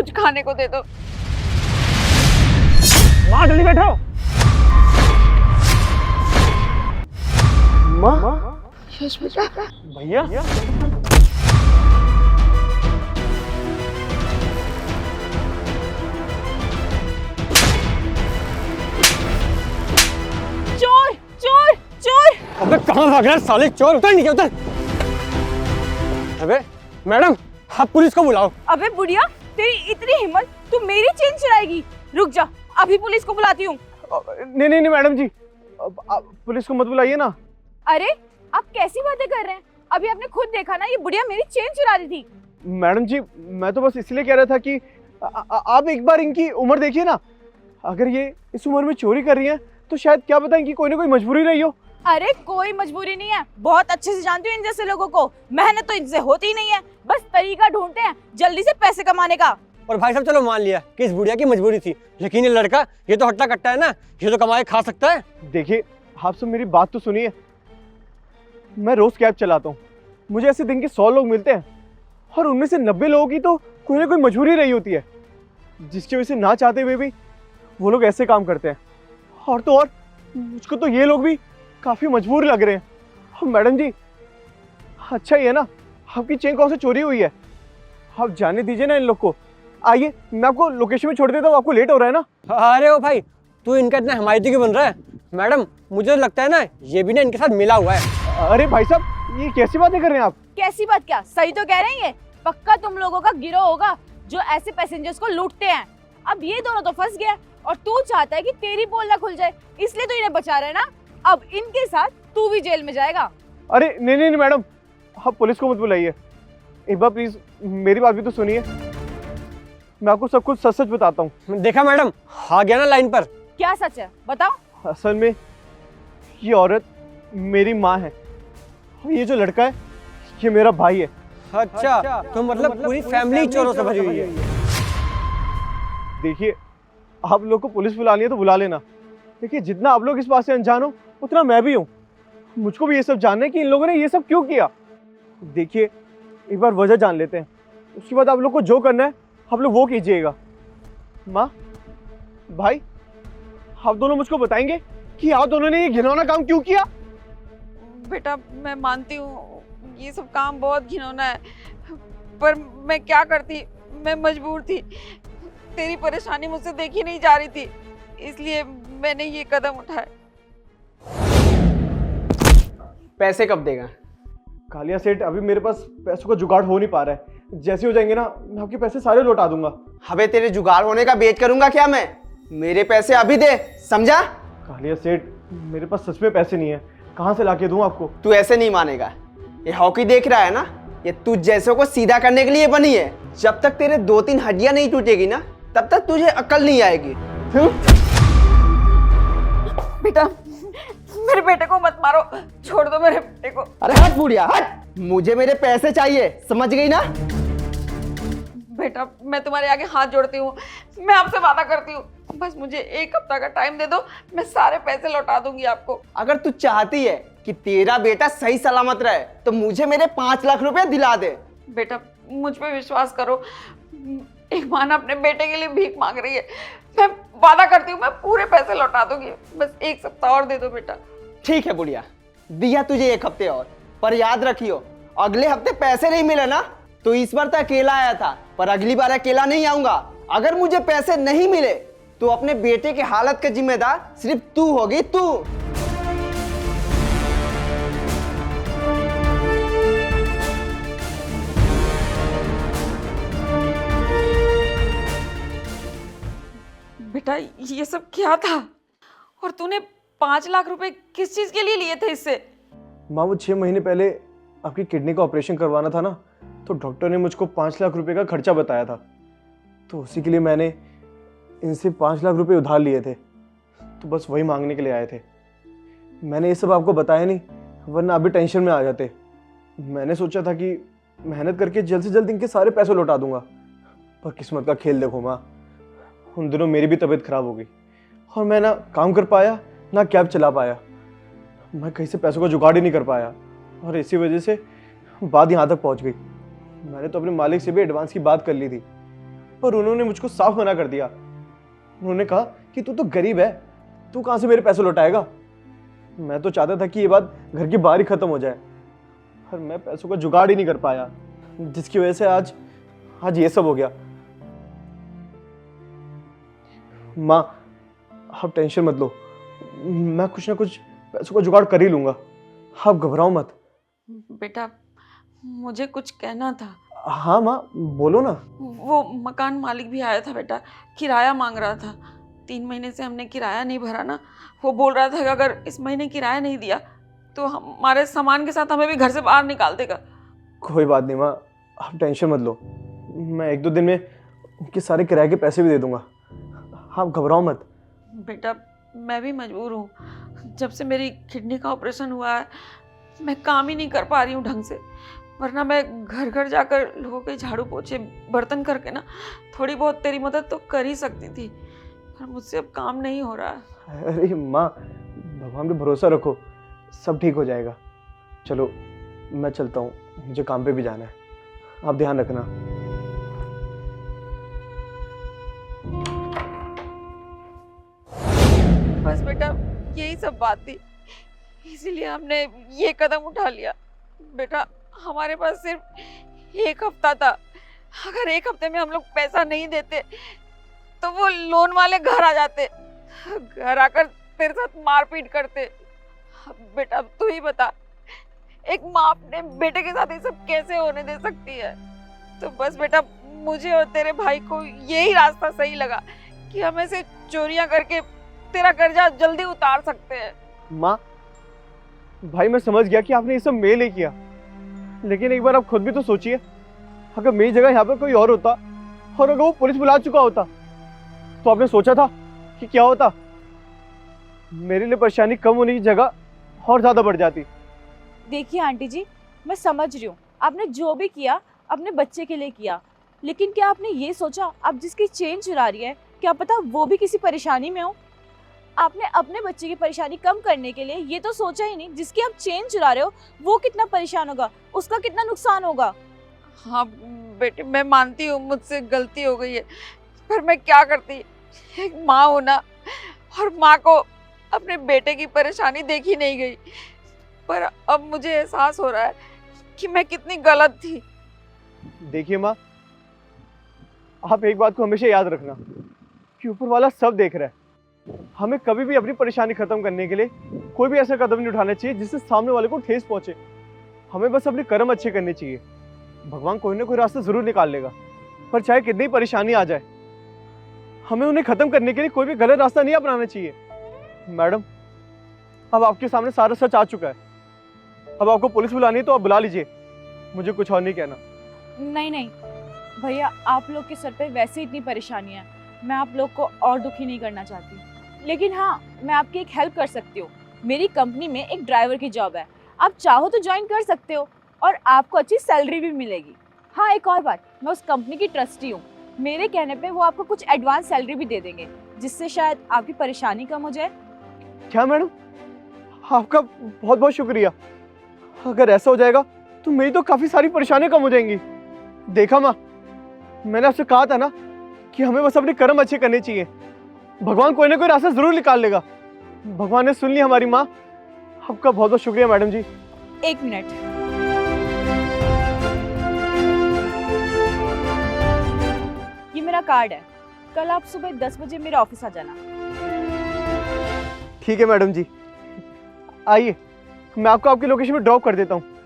कुछ खाने को दे दो। माँ जल्दी बैठो। माँ यश बेटा, भैया चोर चोर चोर। अबे कहाँ भाग रहा है साले चोर, उतर नीचे उतर। अबे मैडम आप पुलिस को बुलाओ। अबे बुढ़िया, तेरी इतनी हिम्मत, तू मेरी चेन चुराएगी? रुक जा, अभी पुलिस को बुलाती हूँ। नहीं नहीं नहीं मैडम जी, आप पुलिस को मत बुलाइए ना। अरे आप कैसी बातें कर रहे हैं? अभी आपने खुद देखा ना, ये बुढ़िया मेरी चेन चुरा रही थी। मैडम जी मैं तो बस इसलिए कह रहा था कि आप एक बार इनकी उम्र देखिए ना। अगर ये इस उम्र में चोरी कर रही हैं तो शायद क्या पता इनकी कोई ना कोई मजबूरी रही हो। अरे कोई मजबूरी नहीं है, बहुत अच्छे से जानती हूँ इन जैसे लोगों को। मेहनत तो इनसे होती ही नहीं है, बस तरीका ढूंढते हैं जल्दी से पैसे कमाने का। और भाई साहब चलो मान लिया कि इस बुढ़िया की मजबूरी थी, लेकिन ये लड़का ये तो हट्टा कट्टा है ना, ये तो कमा के खा सकता है। देखिए आप सब मेरी बात तो सुनिए। मैं रोज कैब चलाता हूँ, मुझे ऐसे दिन के 100 लोग मिलते हैं और उनमें से 90 लोगों की तो कोई ना कोई मजबूरी रही होती है, जिसकी वजह से ना चाहते हुए भी वो लोग ऐसे काम करते हैं। और तो और मुझको तो ये लोग भी काफी मजबूर लग रहे हैं। मैडम जी अच्छा ही है ना, आपकी चेन कौन से चोरी हुई है, आप जाने दीजिए ना इन लोग को। आइए मैं आपको लोकेशन में छोड़ देता हूँ, आपको लेट हो रहा है ना। अरे ओ भाई तू इनका इतना हिमायती क्यों बन रहा है? मैडम मुझे तो लगता है ना ये भी ना इनके साथ मिला हुआ है। अरे भाई साहब ये कैसी बातें कर रहे हैं आप? कैसी बात क्या, सही तो कह रहे हैं ये। पक्का तुम लोगों का गिरोह होगा जो ऐसे पैसेंजर्स को लूटते हैं। अब ये दोनों तो फंस गया और तू चाहता है कि तेरी पोल ना खुल जाए, इसलिए तो इन्हें बचा रहे ना। अब इनके साथ तू भी जेल में जाएगा। अरे नहीं नहीं नहीं मैडम, आप पुलिस को मत बुलाइए। एक बार प्लीज मेरी बात भी तो सुनिए, मैं आपको सब कुछ सच सच बताता हूँ। देखा मैडम आ गया ना लाइन पर। क्या सच है बताओ? असल में ये औरत मेरी माँ है और ये जो लड़का है ये मेरा भाई है। अच्छा तो मतलब पूरी फैमिली चोरों से भरी हुई है। देखिए आप लोग को पुलिस बुलानी है तो बुला लेना, देखिए जितना आप लोग इस बात से अनजान हो उतना मैं भी हूँ। मुझको भी ये सब जानना है कि इन लोगों ने ये सब क्यों किया। देखिए एक बार वजह जान लेते हैं, उसके बाद आप लोग को जो करना है आप लोग वो कीजिएगा। माँ भाई आप दोनों मुझको बताएंगे कि आप दोनों ने ये घिनौना काम क्यों किया? बेटा मैं मानती हूँ ये सब काम बहुत घिनौना है, पर मैं क्या करती, मैं मजबूर थी। तेरी परेशानी मुझसे देखी नहीं जा रही थी, इसलिए मैंने ये कदम उठाया। पैसे कब देगा? कालिया सेठ अभी मेरे पास पैसों का जुगाड़ हो नहीं पा रहा है, जैसे हो जाएंगे ना मैं आपके पैसे सारे लौटा दूंगा। अबे तेरे जुगाड़ होने का वेट करूंगा क्या मैं? मेरे पैसे अभी दे, समझा? कालिया सेठ मेरे पास सच में पैसे नहीं है, कहाँ से लाके दूं आपको? तू ऐसे नहीं मानेगा। ये हॉकी देख रहा है ना, ये तू जैसों को सीधा करने के लिए बनी है। जब तक तेरे 2-3 हड्डियां नहीं टूटेगी ना तब तक तुझे अक्ल नहीं आएगी। बेटा मेरे बेटे को मत मारो, छोड़ दो मेरे बेटे को। अरे हट बुढ़िया हट, मुझे मेरे पैसे चाहिए, समझ गई ना? बेटा मैं तुम्हारे आगे हाथ जोड़ती हूँ, मैं आपसे वादा करती हूँ, बस मुझे 1 हफ्ता का टाइम दे दो, मैं सारे पैसे लौटा दूंगी आपको। अगर तू चाहती है कि तेरा बेटा सही सलामत रहे तो मुझे मेरे 5 लाख रुपए दिला दे। बेटा मुझ पे विश्वास करो, एक माँ ना अपने बेटे के लिए भीख मांग रही है, मैं वादा करती हूँ मैं पूरे पैसे लौटा दूंगी, बस 1 सप्ताह और दे दो बेटा। ठीक है बुढ़िया, दिया तुझे 1 हफ्ते और, पर याद रखियो अगले हफ्ते पैसे नहीं मिले ना तो इस बार तो अकेला आया था, पर अगली बार अकेला नहीं आऊंगा। अगर मुझे पैसे नहीं मिले तो अपने बेटे के हालत का जिम्मेदार सिर्फ तू होगी, तू। बेटा ये सब क्या था? और तूने 5 लाख रुपए किस चीज के लिए लिए थे इससे? माँ वो 6 महीने पहले आपकी किडनी का ऑपरेशन करवाना था ना, तो डॉक्टर ने मुझको 5 लाख रुपए का खर्चा बताया था, तो उसी के लिए मैंने इनसे 5 लाख रुपए उधार लिए थे, तो बस वही मांगने के लिए आए थे। मैंने ये सब आपको बताया नहीं, वरना अभी टेंशन में आ जाते। मैंने सोचा था कि मेहनत करके जल्द से जल्द इनके सारे पैसे लौटा दूंगा, पर किस्मत का खेल देखो माँ, उन दिनों मेरी भी तबीयत खराब हो गई और मैं ना काम कर पाया ना कैब चला पाया, मैं कहीं से पैसों का जुगाड़ ही नहीं कर पाया और इसी वजह से बात यहाँ तक पहुँच गई। मैंने तो अपने मालिक से भी एडवांस की बात कर ली थी, पर उन्होंने मुझको साफ मना कर दिया। उन्होंने कहा कि तू तो गरीब है, तू कहाँ से मेरे पैसे लौटाएगा। मैं तो चाहता था कि ये बात घर के बाहर ही खत्म हो जाए, पर मैं पैसों का जुगाड़ ही नहीं कर पाया, जिसकी वजह से आज ये सब हो गया। माँ, आप टेंशन मत लो, मैं कुछ ना कुछ पैसों का जुगाड़ कर ही लूंगा, आप घबराओ मत। बेटा मुझे कुछ कहना था। हाँ माँ, बोलो ना। वो मकान मालिक भी आया था बेटा, किराया मांग रहा था। 3 महीने से हमने किराया नहीं भरा ना, वो बोल रहा था कि अगर इस महीने किराया नहीं दिया तो हमारे सामान के साथ हमें भी घर से बाहर निकाल देगा। कोई बात नहीं माँ, आप टेंशन मत लो, मैं 1-2 दिन में उनके सारे किराए के पैसे भी दे दूंगा, आप घबराओ मत। बेटा मैं भी मजबूर हूँ, जब से मेरी किडनी का ऑपरेशन हुआ है मैं काम ही नहीं कर पा रही हूँ ढंग से, वरना मैं घर घर जाकर लोगों के झाड़ू पोछे बर्तन करके ना थोड़ी बहुत तेरी मदद तो कर ही सकती थी, पर मुझसे अब काम नहीं हो रहा है। अरे माँ, भगवान पे भरोसा रखो, सब ठीक हो जाएगा। चलो मैं चलता हूँ, मुझे काम पे भी जाना है, आप ध्यान रखना। बस बेटा यही सब बात थी, इसीलिए हमने ये कदम उठा लिया। बेटा हमारे पास सिर्फ 1 हफ्ता था, अगर 1 हफ्ते में हम लोग पैसा नहीं देते तो वो लोन वाले घर आ जाते, घर आकर तेरे साथ मारपीट करते। बेटा तू ही बता, एक माँ अपने बेटे के साथ ये सब कैसे होने दे सकती है। तो बस बेटा मुझे और तेरे भाई को यही रास्ता सही लगा कि हम ऐसे चोरियां करके तेरा कर्जा जल्दी उतार सकते हैं। माँ, भाई मैं समझ गया कि आपने ये सब मेरे लिए किया, लेकिन एक बार आप खुद भी तो सोचिए, अगर मेरी जगह यहाँ पे कोई और होता और अगर वो पुलिस बुला चुका होता तो आपने सोचा था कि क्या होता? मेरे लिए परेशानी कम होने की जगह और ज्यादा बढ़ जाती। देखिए आंटी जी, मैं समझ रही हूँ आपने जो भी किया अपने बच्चे के लिए किया, लेकिन क्या आपने ये सोचा आप जिसकी चेन चुरा रही है क्या पता वो भी किसी परेशानी में हो? आपने अपने बच्चे की परेशानी कम करने के लिए ये तो सोचा ही नहीं जिसकी आप चेन चुरा रहे हो वो कितना परेशान होगा, उसका कितना नुकसान होगा। हाँ बेटे मैं मानती हूँ मुझसे गलती हो गई है, पर मैं क्या करती, एक माँ होना और माँ को अपने बेटे की परेशानी देखी नहीं गई, पर अब मुझे एहसास हो रहा है कि मैं कितनी गलत थी। देखिए माँ, आप एक बात को हमेशा याद रखना कि ऊपर वाला सब देख रहा है। हमें कभी भी अपनी परेशानी खत्म करने के लिए कोई भी ऐसा कदम नहीं उठाना चाहिए जिससे सामने वाले को ठेस पहुंचे। हमें बस अपने कर्म अच्छे करने चाहिए, भगवान कोई ना कोई रास्ता जरूर निकाल लेगा, पर चाहे कितनी परेशानी आ जाए हमें उन्हें खत्म करने के लिए कोई भी गलत रास्ता नहीं अपनाना चाहिए। मैडम, अब आपके सामने सारा सच आ चुका है, अब आपको पुलिस बुलानी है तो आप बुला लीजिए, मुझे कुछ और नहीं कहना। नहीं नहीं भैया, आप लोग के सर पे वैसे इतनी परेशानियां हैं, मैं आप लोग को और दुखी नहीं करना चाहती, लेकिन हाँ मैं आपकी एक हेल्प कर सकती हूँ। मेरी कंपनी में एक ड्राइवर की जॉब है, आप चाहो तो ज्वाइन कर सकते हो और आपको अच्छी सैलरी भी मिलेगी। हाँ एक और बात, मैं उस कंपनी की ट्रस्टी हूँ, मेरे कहने पे वो आपको कुछ एडवांस सैलरी भी दे देंगे जिससे शायद आपकी परेशानी कम हो जाए। क्या मैडम, आपका बहुत बहुत शुक्रिया, अगर ऐसा हो जाएगा तो मेरी तो काफी सारी परेशानियां कम हो जाएंगी। देखा माँ, मैंने आपसे कहा था ना कि हमें बस अपने कर्म अच्छे करने चाहिए, भगवान कोई ना कोई रास्ता जरूर निकाल लेगा। भगवान ने सुन ली हमारी माँ, आपका बहुत बहुत शुक्रिया मैडम जी। 1 मिनट, ये मेरा कार्ड है, कल आप सुबह 10 बजे मेरे ऑफिस आ जाना। ठीक है मैडम जी, आइए मैं आपको आपकी लोकेशन पे ड्रॉप कर देता हूँ।